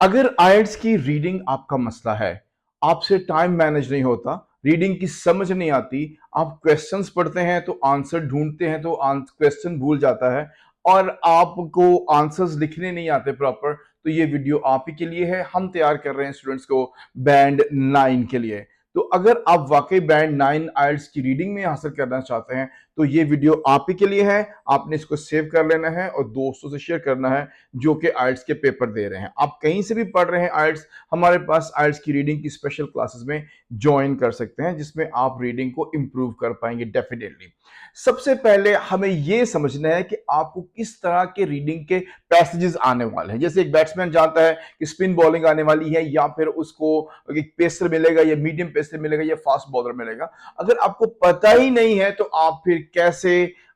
अगर आइल्स की रीडिंग आपका मसला है, आपसे टाइम मैनेज नहीं होता, रीडिंग की समझ नहीं आती, आप क्वेश्चंस पढ़ते हैं तो आंसर ढूंढते हैं तो क्वेश्चन भूल जाता है और आपको आंसर्स लिखने नहीं आते प्रॉपर, तो ये वीडियो आप ही के लिए है। हम तैयार कर रहे हैं स्टूडेंट्स को बैंड 9 के लिए। तो अगर आप वाकई बैंड 9 आइल्स की रीडिंग में हासिल करना चाहते हैं तो ये वीडियो आप ही के लिए है। आपने इसको सेव कर लेना है और दोस्तों से शेयर करना है जो कि आइल्स के पेपर दे रहे हैं। आप कहीं से भी पढ़ रहे हैं आइल्स, हमारे पास आइल्स की रीडिंग की स्पेशल क्लासेस में ज्वाइन कर सकते हैं जिसमें आप रीडिंग को इंप्रूव कर पाएंगे डेफिनेटली। सबसे पहले हमें यह समझना है कि आपको किस तरह के रीडिंग के पैसेजेस आने वाले हैं। जैसे एक बैट्समैन जानता है कि स्पिन बॉलिंग आने वाली है या फिर उसको एक पेसर मिलेगा या मीडियम पेसर मिलेगा या फास्ट बॉलर मिलेगा। अगर आपको पता ही नहीं है तो आप फिर कैसे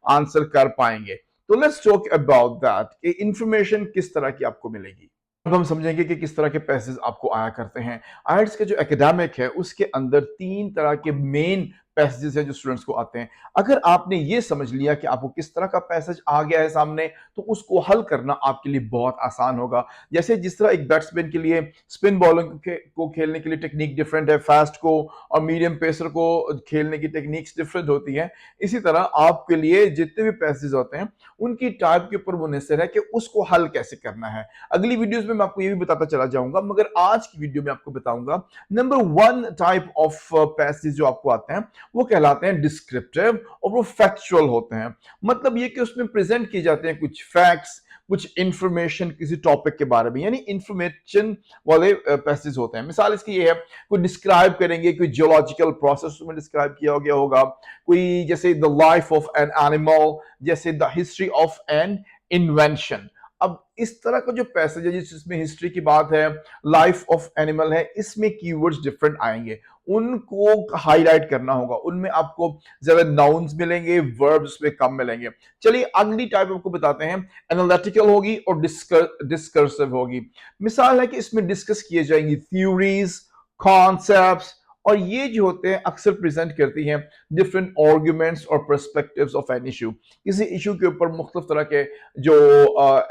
आंसर कर पाएंगे। तो लेट्स टॉक अबाउट दैट कि इंफॉर्मेशन किस तरह की आपको मिलेगी। अब हम समझेंगे कि किस तरह के पैसेज आपको आया करते हैं। आइल्स के जो एकेडमिक है उसके अंदर 3 तरह के मेन पैसेजेस हैं जो स्टूडेंट्स को आते हैं। अगर आपने ये समझ लिया कि आपको किस तरह का पैसेज आ गया है सामने, तो उसको हल करना आपके लिए बहुत आसान होगा। जैसे जिस तरह एक बैट्समैन के लिए स्पिन बॉलिंग को खेलने के लिए टेक्निक डिफरेंट है, फास्ट को और मीडियम पेसर को खेलने की टेक्निक्स डिफरेंट होती हैं, इसी तरह आपके लिए जितने भी पैसेज होते हैं उनकी टाइप के ऊपर मुनहसर है कि उसको हल कैसे करना है। अगली वीडियोस में मैं आपको ये भी बताता चला जाऊंगा, मगर आज की वीडियो में आपको बताऊंगा नंबर 1 टाइप ऑफ पैसेज जो आपको आते हैं वो कहलाते हैं डिस्क्रिप्टिव और वो फैक्चुअल होते हैं। मतलब ये कि उसमें प्रेजेंट किए जाते हैं कुछ फैक्ट्स, कुछ इंफॉर्मेशन किसी टॉपिक के बारे में, यानी इंफॉर्मेशन वाले पैसेज होते हैं। मिसाल इसकी ये है, कोई डिस्क्राइब करेंगे, कोई जियोलॉजिकल प्रोसेस में डिस्क्राइब किया गया होगा, कोई जैसे the life of an animal, जैसे the history of an invention. अब इस तरह का जो पैसेज है जिसमें हिस्ट्री की बात है, लाइफ ऑफ एनिमल है, इसमें कीवर्ड्स डिफरेंट आएंगे, उनको हाईलाइट करना होगा। उनमें आपको ज्यादा नाउन्स मिलेंगे, वर्ब्स उसमें कम मिलेंगे। चलिए अगली टाइप आपको बताते हैं, एनालिटिकल होगी और डिस्कर्सिव होगी। मिसाल है कि इसमें डिस्कस किए जाएंगी थ्योरीज, कॉन्सेप्ट्स, और ये जो होते हैं अक्सर प्रेजेंट करती हैं डिफरेंट आर्गुमेंट्स और पर्सपेक्टिव्स ऑफ एन इशू। किसी इशू के ऊपर मुख्तलिफ तरह के जो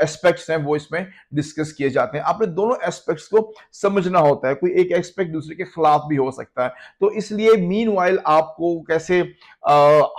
एस्पेक्ट्स हैं वो इसमें डिस्कस किए जाते हैं। आपने दोनों एस्पेक्ट्स को समझना होता है, कोई एक एस्पेक्ट दूसरे के खिलाफ भी हो सकता है, तो इसलिए मीनवाइल आपको कैसे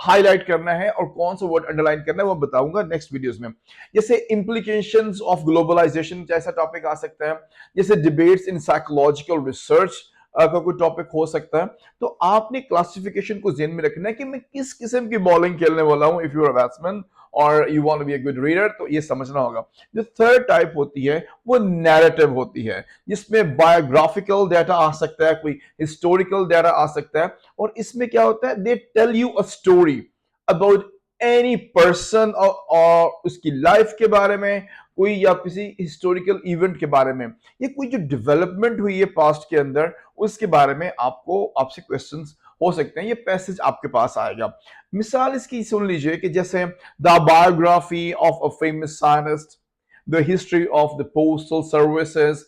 हाईलाइट करना है और कौन सा वर्ड अंडरलाइन करना है वो बताऊंगा नेक्स्ट वीडियोस में। जैसे इंप्लीकेशंस ऑफ ग्लोबलाइजेशन जैसा टॉपिक आ सकता है, जैसे डिबेट्स इन साइकोलॉजिकल रिसर्च का कोई टॉपिक हो सकता है। तो आपने क्लासिफिकेशन को ध्यान में रखना है कि मैं किस किस्म की बॉलिंग खेलने वाला हूं। इफ यू आर बैट्समैन और you want to be a good reader, तो ये समझना होगा। जो थर्ड टाइप होती है वो नैरेटिव होती है, जिसमें बायोग्राफिकल डाटा आ सकता है, कोई हिस्टोरिकल डाटा आ सकता है, और इसमें क्या होता है, they tell you a story about any person और उसकी लाइफ के बारे में, कोई या किसी हिस्टोरिकल इवेंट के बारे में, या कोई जो डेवलपमेंट हुई है पास्ट के अंदर उसके बारे में आपको आपसे क्वेश्चंस हो सकते हैं। ये पैसेज आपके पास आएगा। मिसाल इसकी सुन लीजिए कि जैसे the biography of a famous scientist, the history of the postal services.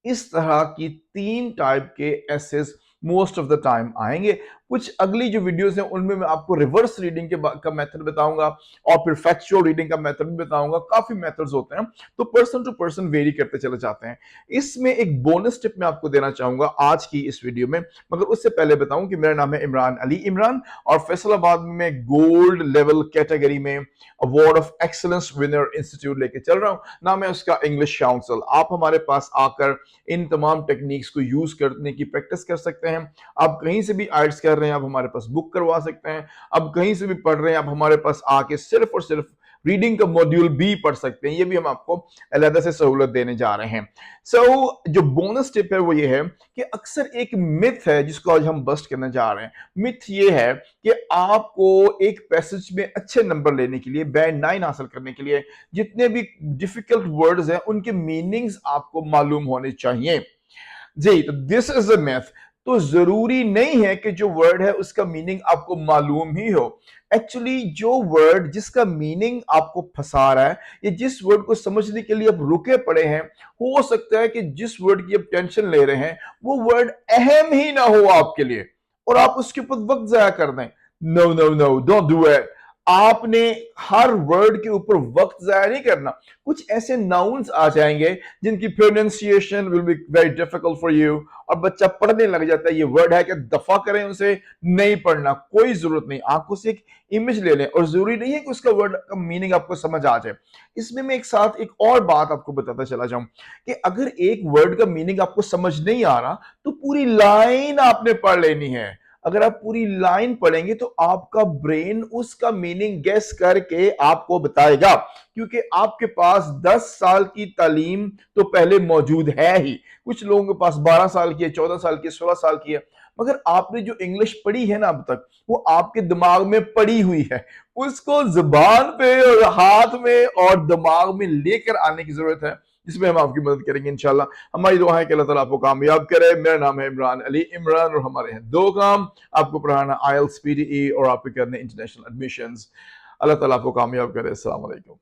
इस तरह की 3 टाइप के essays most of the time आएंगे। कुछ अगली जो वीडियोस हैं उनमें मैं आपको रिवर्स रीडिंग के का मेथड बताऊंगा और फिर फैक्चुअल रीडिंग का मेथड भी बताऊंगा। काफी मेथड्स होते हैं, तो पर्सन टू पर्सन वेरी करते चले जाते हैं। इसमें एक बोनस टिप मैं आपको देना चाहूंगा आज की इस वीडियो में, मगर उससे पहले बताऊं कि मेरा नाम है इमरान अली इमरान और फैसलाबाद में गोल्ड लेवल कैटेगरी में award of excellence winner institute लेके चल रहा हूं। नाम है उसका इंग्लिश काउंसिल। आप हमारे पास आकर इन तमाम टेक्निक्स को यूज करने की प्रैक्टिस कर सकते हैं। आप कहीं से भी आइल्स कर रहे हैं, आप हमारे पास बुक करवा सकते हैं। आप कहीं से भी पढ़ रहे हैं, आप हमारे पास आके सिर्फ और सिर्फ रीडिंग का मॉड्यूल भी पढ़ सकते हैं। ये भी हम आपको अलग से सहूलत देने जा रहे हैं। जो बोनस टिप है वो ये है कि अक्सर एक मिथ है जिसको आज हम बस्ट करने जा रहे हैं। मिथ ये है कि आपको एक पैसेज में अच्छे नंबर लेने के लिए, बैंड 9 हासिल करने के लिए, जितने भी डिफिकल्ट वर्ड्स हैं उनके मीनिंग्स आपको मालूम होने चाहिए। जी, तो दिस इज अ मिथ। तो जरूरी नहीं है कि जो वर्ड है उसका मीनिंग आपको मालूम ही हो। एक्चुअली जो वर्ड जिसका मीनिंग आपको फंसा रहा है या जिस वर्ड को समझने के लिए आप रुके पड़े हैं, हो सकता है कि जिस वर्ड की आप टेंशन ले रहे हैं वो वर्ड अहम ही ना हो आपके लिए और आप उसके ऊपर वक्त जाया कर दें। No no no, don't do it. आपने हर वर्ड के ऊपर वक्त जाया नहीं करना। कुछ ऐसे नाउन्स आ जाएंगे जिनकी pronunciation will be very difficult for you, और बच्चा पढ़ने लग जाता है, ये वर्ड है कि दफा करें उसे, नहीं पढ़ना, कोई जरूरत नहीं, आंखों से एक इमेज ले लें, और जरूरी नहीं है कि उसका वर्ड का मीनिंग आपको समझ आ जाए। इसमें मैं एक साथ एक और बात आपको बताता चला जाऊं कि अगर एक वर्ड का मीनिंग आपको समझ नहीं आ रहा तो पूरी लाइन आपने पढ़ लेनी है। अगर आप पूरी लाइन पढ़ेंगे तो आपका ब्रेन उसका मीनिंग गेस करके आपको बताएगा, क्योंकि आपके पास 10 साल की तालीम तो पहले मौजूद है ही। कुछ लोगों के पास 12 साल की है, 14 साल की है, 16 साल की है, मगर आपने जो इंग्लिश पढ़ी है ना अब तक, वो आपके दिमाग में पड़ी हुई है। उसको जुबान पे और हाथ में और दिमाग में लेकर आने की जरूरत है, जिसमें हम आपकी मदद करेंगे इंशाल्लाह। हमारी दुआ है कि अल्लाह ताला आपको कामयाब करे। मेरा नाम है इमरान अली इमरान, और हमारे हैं दो काम, आपको पढ़ाना IELTS PTE और आपको करने इंटरनेशनल एडमिशंस। अल्लाह ताला आपको कामयाब करे। अस्सलाम वालेकुम।